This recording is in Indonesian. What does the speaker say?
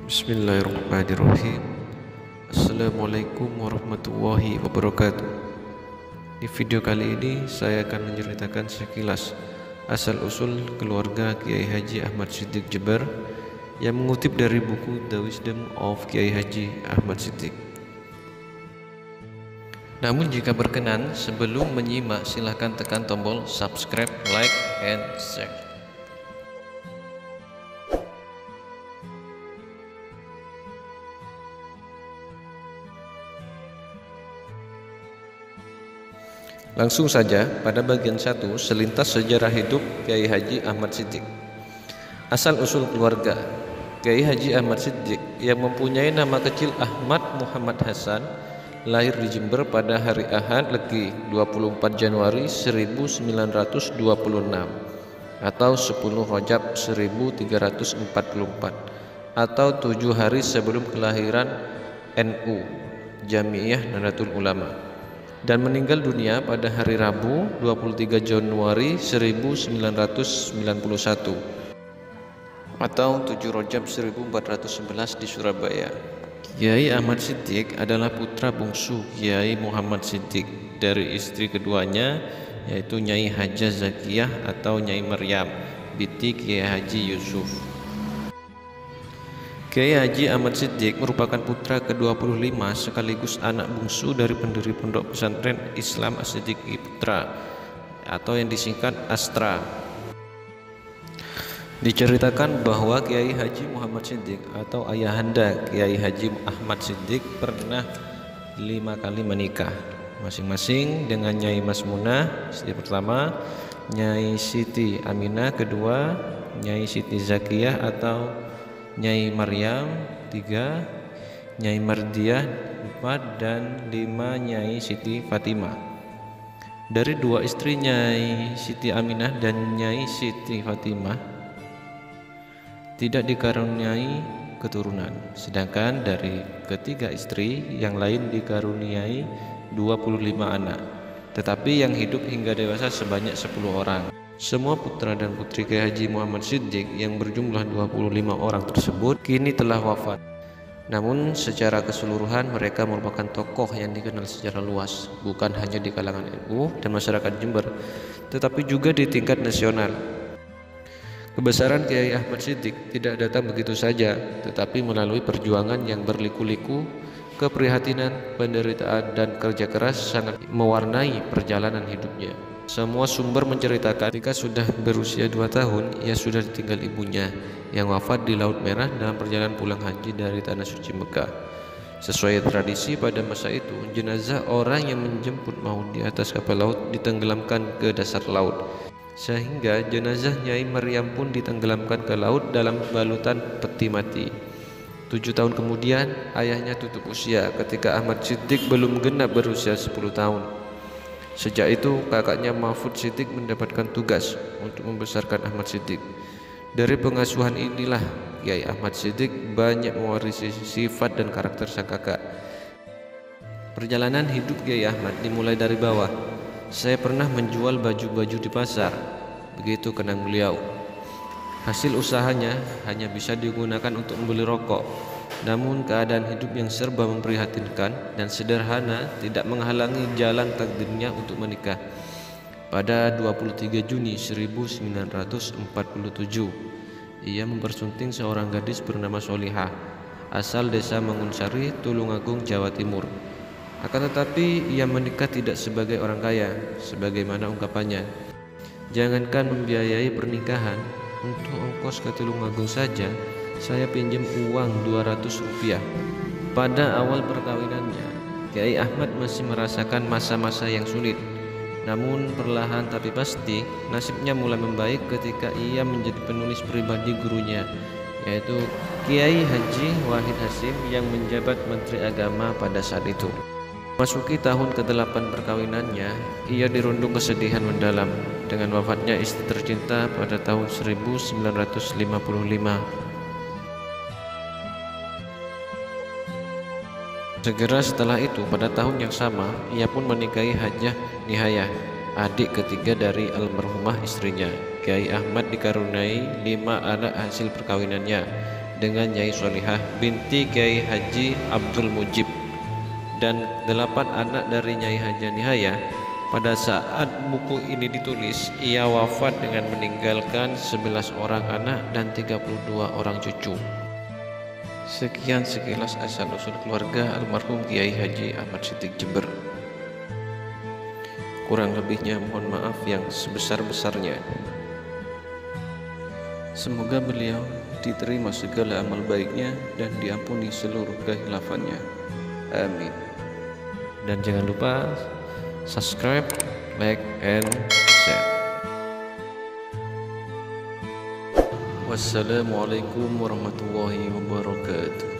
Bismillahirrahmanirrahim. Assalamualaikum warahmatullahi wabarakatuh. Di video kali ini saya akan menceritakan sekilas asal-usul keluarga Kiai Haji Ahmad Siddiq Jember yang mengutip dari buku The Wisdom of Kiai Haji Ahmad Siddiq. Namun jika berkenan, sebelum menyimak silahkan tekan tombol subscribe, like, and share. Langsung saja pada bagian 1, selintas sejarah hidup Kiai Haji Ahmad Siddiq. Asal-usul keluarga Kiai Haji Ahmad Siddiq yang mempunyai nama kecil Ahmad Muhammad Hasan lahir di Jember pada hari Ahad Legi 24 Januari 1926 atau 10 Rajab 1344 atau 7 hari sebelum kelahiran NU Jamiah Nahdlatul Ulama, dan meninggal dunia pada hari Rabu 23 Januari 1991 atau 7 Rajab 1411 di Surabaya. Kiai Ahmad Siddiq adalah putra bungsu Kiai Muhammad Siddiq dari istri keduanya, yaitu Nyai Hajah Zakiyah atau Nyai Maryam binti Kiai Haji Yusuf. Kiai Haji Ahmad Siddiq merupakan putra ke-25 sekaligus anak bungsu dari pendiri Pondok Pesantren Islam As-Siddiqi Putra atau yang disingkat ASTRA. Diceritakan bahwa Kiai Haji Muhammad Siddiq atau ayahanda Kiai Haji Ahmad Siddiq pernah 5 kali menikah, masing-masing dengan Nyai Masmunah istri pertama, Nyai Siti Aminah kedua, Nyai Siti Zakiyah atau Nyai Maryam 3, Nyai Mardiah 4, dan 5 Nyai Siti Fatimah. Dari 2 istri Nyai Siti Aminah dan Nyai Siti Fatimah tidak dikaruniai keturunan, sedangkan dari ketiga istri yang lain dikaruniai 25 anak, tetapi yang hidup hingga dewasa sebanyak 10 orang. Semua putra dan putri Kiai Haji Muhammad Siddiq yang berjumlah 25 orang tersebut kini telah wafat. Namun secara keseluruhan mereka merupakan tokoh yang dikenal secara luas, bukan hanya di kalangan NU dan masyarakat Jember, tetapi juga di tingkat nasional. Kebesaran Kiai Ahmad Siddiq tidak datang begitu saja, tetapi melalui perjuangan yang berliku-liku, keprihatinan, penderitaan, dan kerja keras sangat mewarnai perjalanan hidupnya. Semua sumber menceritakan ketika sudah berusia 2 tahun ia sudah ditinggal ibunya yang wafat di Laut Merah dalam perjalanan pulang haji dari Tanah Suci Mekah. Sesuai tradisi pada masa itu, jenazah orang yang menjemput maut di atas kapal laut ditenggelamkan ke dasar laut, sehingga jenazah Nyai Maryam pun ditenggelamkan ke laut dalam balutan peti mati. 7 tahun kemudian ayahnya tutup usia ketika Ahmad Siddiq belum genap berusia 10 tahun. Sejak itu kakaknya Mahfud Siddiq mendapatkan tugas untuk membesarkan Ahmad Siddiq. Dari pengasuhan inilah Kiai Ahmad Siddiq banyak mewarisi sifat dan karakter sang kakak. Perjalanan hidup Kiai Ahmad dimulai dari bawah. Saya pernah menjual baju-baju di pasar, begitu kenang beliau. Hasil usahanya hanya bisa digunakan untuk membeli rokok. Namun keadaan hidup yang serba memprihatinkan dan sederhana tidak menghalangi jalan takdirnya untuk menikah. Pada 23 Juni 1947 ia mempersunting seorang gadis bernama Solihah asal desa Mangunsari, Tulungagung, Jawa Timur. Akan tetapi ia menikah tidak sebagai orang kaya sebagaimana ungkapannya. Jangankan membiayai pernikahan, untuk ongkos ke Tulungagung saja saya pinjam uang 200 rupiah. Pada awal perkawinannya, Kiai Ahmad masih merasakan masa-masa yang sulit. Namun perlahan tapi pasti nasibnya mulai membaik ketika ia menjadi penulis pribadi gurunya, yaitu Kiai Haji Wahid Hasyim yang menjabat Menteri Agama pada saat itu. Masuki tahun ke-8 perkawinannya, ia dirundung kesedihan mendalam dengan wafatnya istri tercinta pada tahun 1955. Segera setelah itu, pada tahun yang sama, ia pun menikahi Hajah Nihayah, adik ketiga dari almarhumah istrinya. Kiai Ahmad dikaruniai 5 anak hasil perkawinannya, dengan Nyai Solihah binti Kiai Haji Abdul Mujib dan 8 anak dari Nyai Haja Nihaya. Pada saat buku ini ditulis, ia wafat dengan meninggalkan 11 orang anak dan 32 orang cucu. Sekian sekilas asal-usul keluarga almarhum Kiai Haji Ahmad Siddiq Jember. Kurang lebihnya mohon maaf yang sebesar-besarnya. Semoga beliau diterima segala amal baiknya dan diampuni seluruh kehilafannya. Amin. Dan jangan lupa subscribe, like, and share. Wassalamualaikum warahmatullahi wabarakatuh.